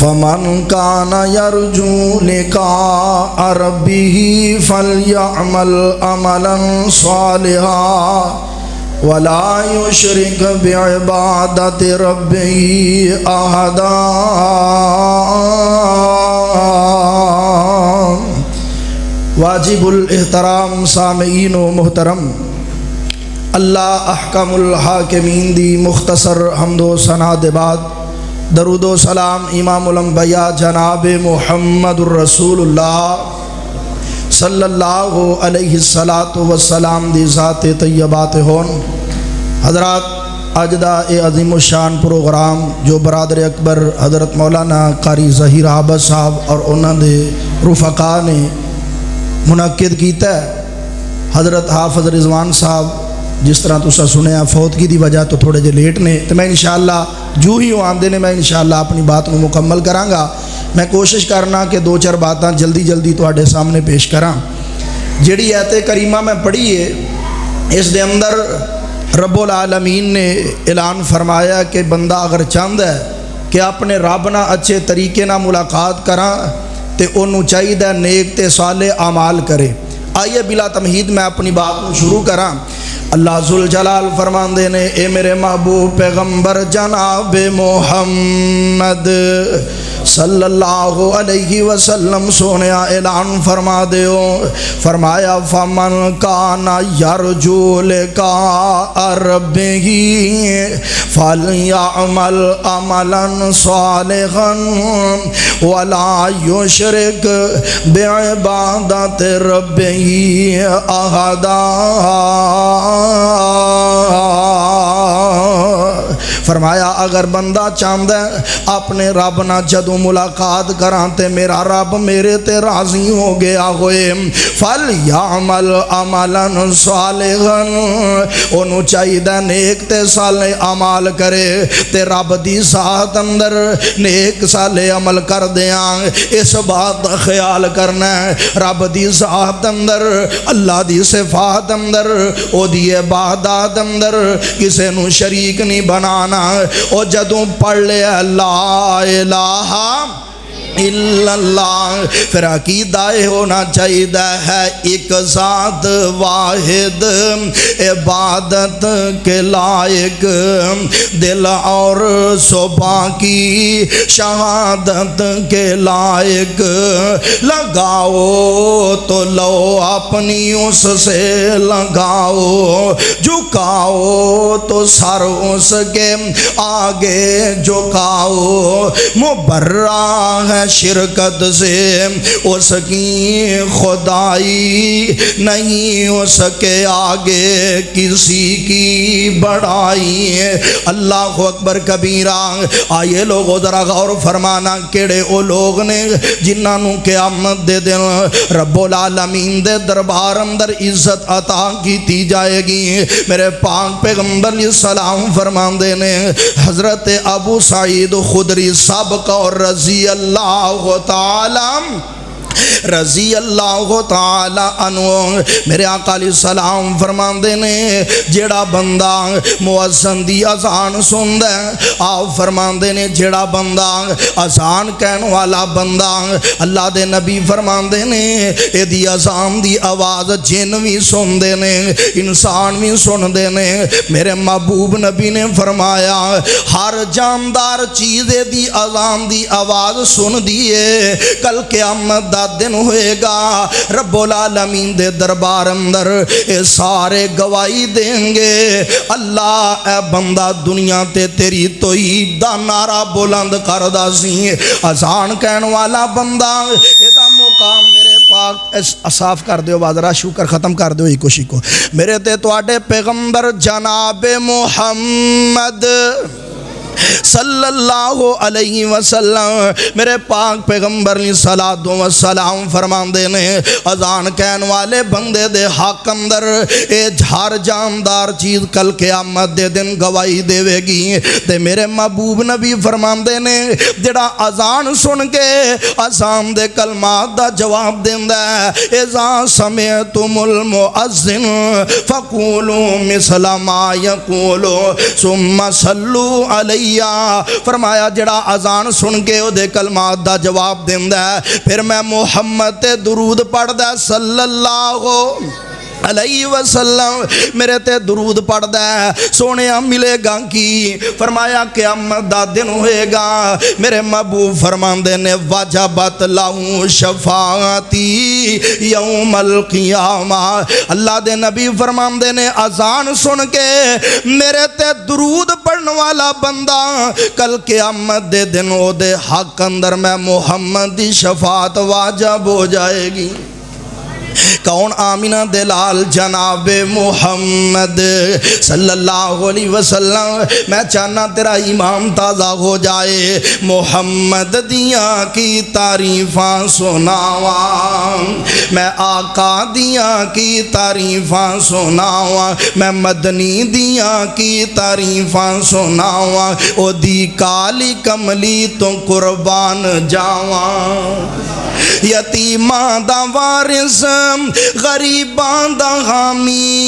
فمن كان يرجو لقاء ربه فليعمل عملا صالحا ولا يشرك بعبادة ربه أحدا۔ واجب الاحترام سامعین و محترم، اللہ احکم الحاکمین دی مختصر حمد و ثنا دے بعد درود و سلام امام الانبیاء جناب محمد الرسول اللہ صلی اللہ علیہ السلام دی ذات طیبات ہون۔ حضرات، اج دا اے عظیم الشان پروگرام جو برادر اکبر حضرت مولانا قاری ظہیر عابد صاحب اور انہاں دے رفقا نے منعقد کیتا ہے، حضرت حافظ رضوان صاحب جس طرح تسا سنیا فوتگی دی وجہ تو تھوڑے جے لیٹ نے، تو میں انشاءاللہ جو ہی آندے نے میں انشاءاللہ اپنی بات کو مکمل کروں گا۔ میں کوشش کرنا کہ دو چار باتاں جلدی جلدی تواڈے سامنے پیش کراں۔ جڑی آیت کریمہ میں پڑھی ہے اس دے اندر رب العالمین نے اعلان فرمایا کہ بندہ اگر چاہتا ہے کہ اپنے رب نہ اچھے طریقے نہ ملاقات کراں تے انہوں چاہیے نیک تے صالح اعمال کرے۔ آئیے بلا تمہید میں اپنی بات کو شروع کراں۔ اللہ ذوالجلال فرماندے نے اے میرے محبوب پیغمبر جناب محمد صلی اللہ علیہ وسلم سونیا اعلان فرما دیو، فرمایا فمن کان یرجو لقاء ربہ فلیعمل عملا صالحا ولا یشرک بعبادت ربہ احدا۔ فرمایا اگر بندہ چاہتا ہے اپنے رب نہ جدوں ملاقات کراں تے میرا رب میرے تے راضی ہو گیا ہوئے، فَلْيَعْمَلْ عَمَلًا صَالِحًا، انہوں چاہیے نیک تے صالح عمال کرے تے رب دی ذات اندر نیک صالح عمل کر دیاں۔ اس بات دا خیال کرنا ہے رب دی ذات اندر، اللہ دی صفات اندر، او دی عبادات اندر کسے نو شریک نہیں بنانا۔ او جدوں پڑھ لے لا الہ الا اللہ، پھر عقیدہ ہونا چاہیے ہے ایک ذات واحد عبادت کے لائق، دل اور صبح کی شہادت کے لائق، لگاؤ تو لو اپنی اس سے لگاؤ، جھکاؤ تو سر اس کے آگے جھکاؤ، مبرہ ہے شرکت سے اس کی خدائی، نہیں اس کے آگے کسی کی بڑائی۔ اللہ اکبر کبیرہ۔ آئیے لوگوں ذرا غور فرمانا کیڑے او لوگ نے جنہاں نوں قیامت دے دن رب العالمین دے دربار اندر عزت عطا کیتی جائے گی۔ میرے پاک پیغمبر علیہ السلام فرماندے نے حضرت ابو سعید خدری سابق اور رضی اللہ تعالی عنہ، میرے آقا علیہ السلام فرماندے نے جیڑا بندہ مؤذن دی اذان سندا ہے، آپ فرماندے نے جیڑا بندہ اذان کہن والا بندہ، اللہ دے نبی فرماندے نے اے دی اذان دی آواز جن بھی سندے نے انسان بھی سندے نے۔ میرے محبوب نبی نے فرمایا ہر جاندار چیز دی اذان دی آواز سن دیے کل قیامت دا دن ہوئے گا، رب العالمین دے دربار اندر اے سارے گواہی دیں گے اللہ اے بندہ دنیا تے تیری توحید دا نعرہ بلند کردا سی، اذان کہن والا بندہ ادا مقام میرے پاک صاف کر دیو بازرہ شکر ختم کر دیو ایک کوشش کو، میرے تے تواڈے پیغمبر جناب محمد صلی اللہ علیہ وسلم میرے پاک پیغمبر علیہ السلام فرماندے نے اذان کہن والے بندے دے حق اندر اے ہر جاندار چیز کل قیامت دے دن گواہی دے گی۔ تے میرے محبوب نبی فرماندے نے جڑا اذان سن کے اذان دے کلمات دا جواب دیندا ہے اذا سمعتم المؤذن فقولوا مثل ما يقول ثم صلوا علیہ علیہ، فرمایا جڑا اذان سن کے او دے کلمات دا جواب دیندا ہے پھر میں محمد تے درود پڑھدا ہے صلی اللہ علیہ وسلم، میرے تے درود پڑھدا ہے، سونیا ملے گا کی؟ فرمایا قیامت دا دن ہوئے گا، میرے محبوب فرماندے نے وجبت لہو شفاعتی یوم القیامہ، اللہ دے نبی فرماندے نے اذان سن کے میرے تے درود پڑھنے والا بندہ کل قیامت دے دن او دے حق اندر میں محمد دی شفاعت واجب ہو جائے گی۔ کون؟ آمینہ دلال جناب محمد صلی اللہ علیہ وسلم۔ میں چاہنا تیرا ایمان تازہ ہو جائے، محمد دیاں کی تعریفاں سناواں، میں آقا دیاں کی تعریفاں سناواں، میں مدنی دیاں کی تعریفاں سناواں، او دی کالی کملی تو قربان جاواں، یتیماں دا وارث غریباں دا حامی،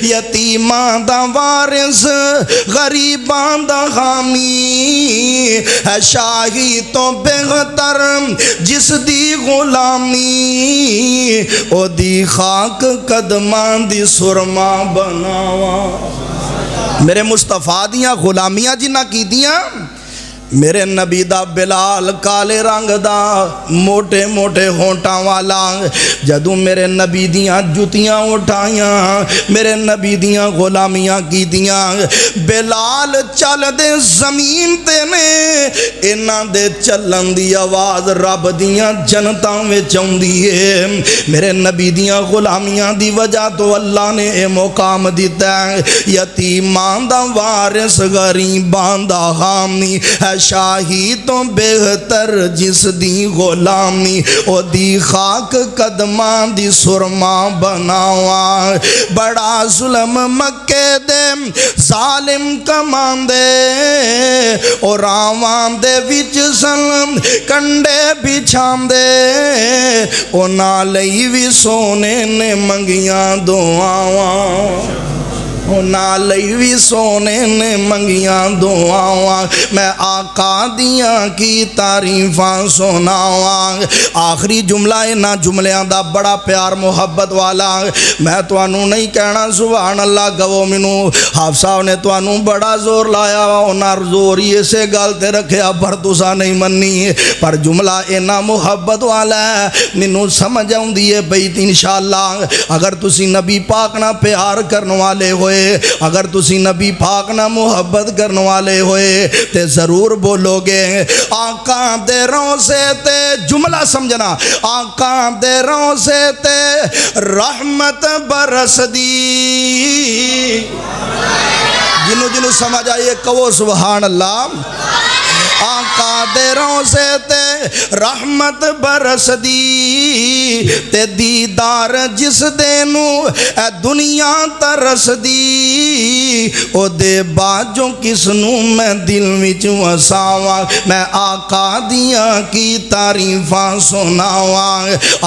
یتیماں دا وارث غریباں دا حامی، ہے شاہی تو بہتر جس دی غلامی، او دی خاک قدماں دی سرما بناواں۔ میرے مصطفیٰ دیاں غلامیاں جنہ کی دیاں، میرے نبی دا بلال کالے رنگ دا موٹے موٹے ہونٹاں والا، جدوں میرے نبی دیاں جتیاں اٹھائیاں، میرے نبی دیاں غلامیاں کی دیاں، بلال چل دے زمین تے نے، انہاں دے چلن دی آواز رب دیاں جنتاں وچ آوندی ہے۔ میرے نبی دیاں غلامیاں دی وجہ تو اللہ نے اے مقام دیتا ہے، یتیماں دا وارث غریباں دا حامی، ہے شاہی تو بہتر جس دی غلامی، او دی خاک قدماں دی سرما بناواں، بڑا ظلم مکے دے ظالم کماندے، اور آواں دے وچ سن کنڈے بچھاندے، او نالئی وی سونے نے منگیاں دعاواں، نالی وی سونے نے منگیاں دعاواں، میں آقا دیاں کی تعریفاں سناواں۔ آخری جملہ انہاں جملیاں دا بڑا پیار محبت والا، میں توانوں نہیں کہنا سبحان اللہ، گو منو حافظ صاحب نے توانوں بڑا زور لایا، انہاں زور یہ سے گل تے رکھیا پر تسا نہیں مننی، پر جملہ انہاں محبت والا ہے، منو سمجھ آؤندی ہے بیت انشاءاللہ۔ اگر تسی نبی پاک نہ پیار کرنے والے ہوئے، اگر تسی نبی پاک نہ محبت کرنے والے ہوئے تے ضرور بولو گے آقا دے روزے تے، جملہ سمجھنا، آقا دے روزے تے رحمت برس دی، جنو سمجھ آئیے کہو سبحان اللہ۔ آقا دے روزے تے رحمت برس دی، تے دیدار جس دینو اے دنیا ترس دی، او دے باجوں کسنو میں دل وچ وساواں، میں آقا دیاں کی تعریفاں سناواں۔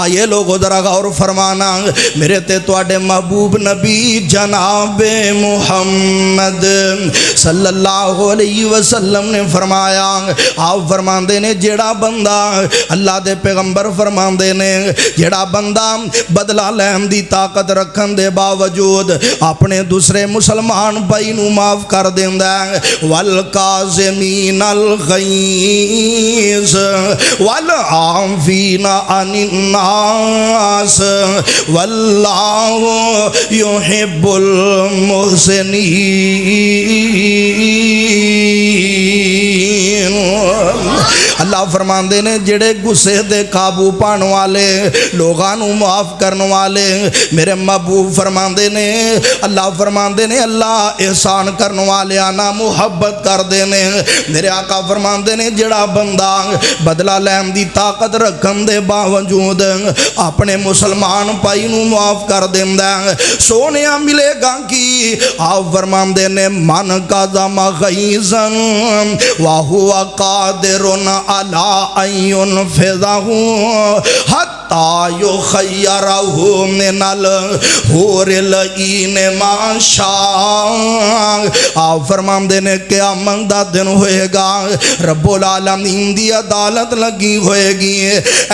آئیے لوگو ذرا غور فرمانا، میرے تے تواڈے محبوب نبی جناب محمد صلی اللہ علیہ وسلم نے فرمایا، آپ فرماندے نے جیڑا بندہ، اللہ دے پیغمبر فرماندے نے جیڑا بندہ بدلہ لین دی طاقت رکھن دے باوجود اپنے دوسرے مسلمان بھائی نو معاف کر دیندا ہے، والکاظمین الغیظ والعافین عن الناس واللہ یحب المحسنین۔ اللہ فرماندے نے جڑے غصے دے قابو پان والے، لوگاں نو معاف کرنے والے، میرے محبوب فرماندے نے، اللہ فرماندے نے اللہ احسان کرنے والے آنا محبت کر دینے۔ میرے آقا فرماندے نے جڑا بندہ بدلہ لین دی طاقت رکھن دے باوجود اپنے مسلمان بھائی نو معاف کر دیندا ہے، سونیا ملے گا کی؟ آپ فرماندے نے من کظم غیظا وَهُوَ قَادِرٌ عَلَىٰ أَن يُنْفِذَهُ حَتَّى حتی یخیرہ من الحور العین ما شاء. آپ فرمان دینے قیامت دا دن ہوئے گا، رب العالمین دی عدالت لگی ہوئے گی،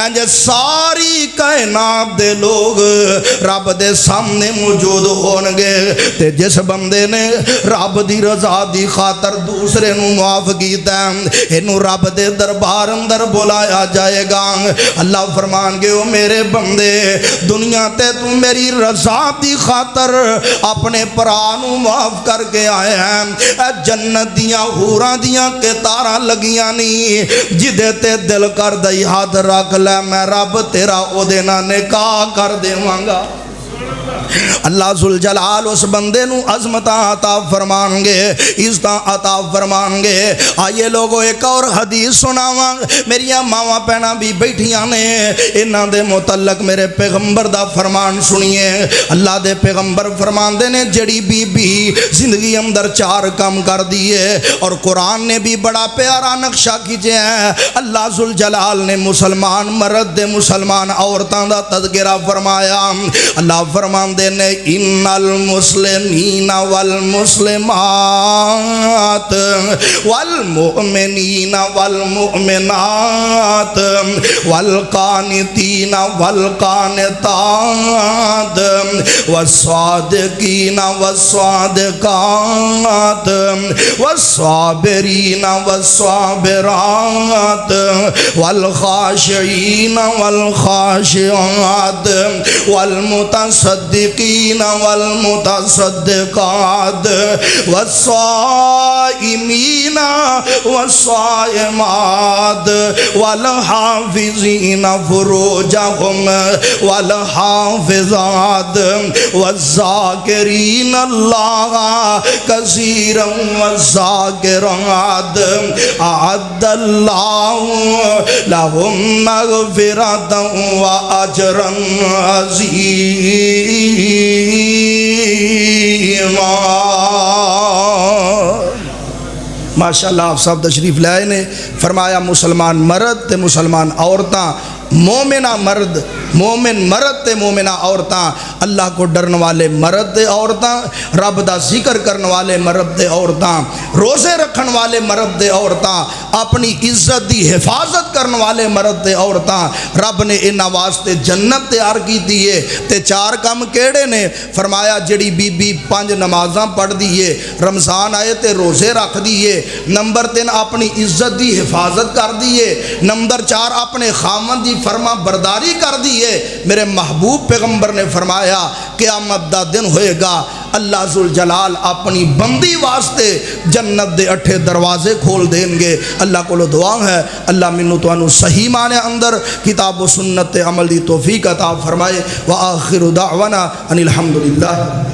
اینجے ساری کائنات دے لوگ رب دے سامنے موجود ہونگے، تے جس بندے نے رب دی رضا دی خاطر دوسرے نو معاف کیتا ہے انہوں رب دے دربار اندر بلایا جائے گا. اللہ فرمان گے او میرے بندے دنیا تے تو میری رضا دی خاطر اپنے پرانو معاف کر کے آئے ہیں، جنت دیاں حوراں دیاں کتاراں لگیاں نہیں، جدے تے دل کر دئی ہاتھ رکھ لے میں رب تیرا او دینا نکاح کر دے مانگا. اللہ ذوالجلال اس بندے نو عظمتاں عطا فرمان گے، عزتاں عطا فرمان گے. آئیے لوگو ایک اور حدیث سناواں، میری ماواں پہنا بھی بیٹھیاں نے، انہاں دے متعلق میرے پیغمبر دا فرمان سنیے. اللہ دے پیغمبر فرمان دے نے جڑی بی بی زندگی اندر 4 کام کر دیے، اور قرآن نے بھی بڑا پیارا نقشہ کیجئے ہیں. اللہ ذوالجلال نے مسلمان مرد دے مسلمان عورتاں دا تذکرہ فرمایا. اللہ فرمان دینے ان المسلمین والمسلمات والمؤمنین والمؤمنات والقانتین والقانتات والصادقین والصادقات والصابرین والصابرات والخاشعین والخاشعات والمتصدقین والمتصدقات والصائمین والصائمات والحافظین فروجہم والحافظات والذاکرین اللہ کثیرا والذاکرات اعد اللہ لہم مغفرتا واجرا عظیما. ماشاءاللہ آپ صاحب تشریف لائے نے فرمایا مسلمان مرد تے مسلمان عورتاں، مومنہ مرد مومن مرد تے مومنہ عورتاں، اللہ کو ڈرن والے مرد تے عورتاں، رب دا ذکر کرن والے مرد تے عورتاں، روزے رکھن والے مرد تے عورتاں، اپنی عزت دی حفاظت کرن والے مرد تے عورتاں. رب نے انہاں واسطے جنت تیار کی دیئے. تے 4 کام کیڑے نے؟ فرمایا جڑی بی بی 5 نمازاں پڑھ دیئے، رمضان آئے تے روزے رکھ دیئے. نمبر 3 اپنی عزت دی حفاظت کر دیئے. نمبر 4 اپنے خامن دی فرما برداری کر دیئے. میرے محبوب پیغمبر نے فرمایا قیامت دا دن ہوئے گا، اللہ ذوالجلال اپنی بندی واسطے جنت دے 8 دروازے کھول دیں گے. اللہ کو دعا ہے اللہ منو توانو صحیح معنی اندر کتاب و سنت عمل دی توفیق عطا فرمائے. وآخر دعوانا ان الحمدللہ.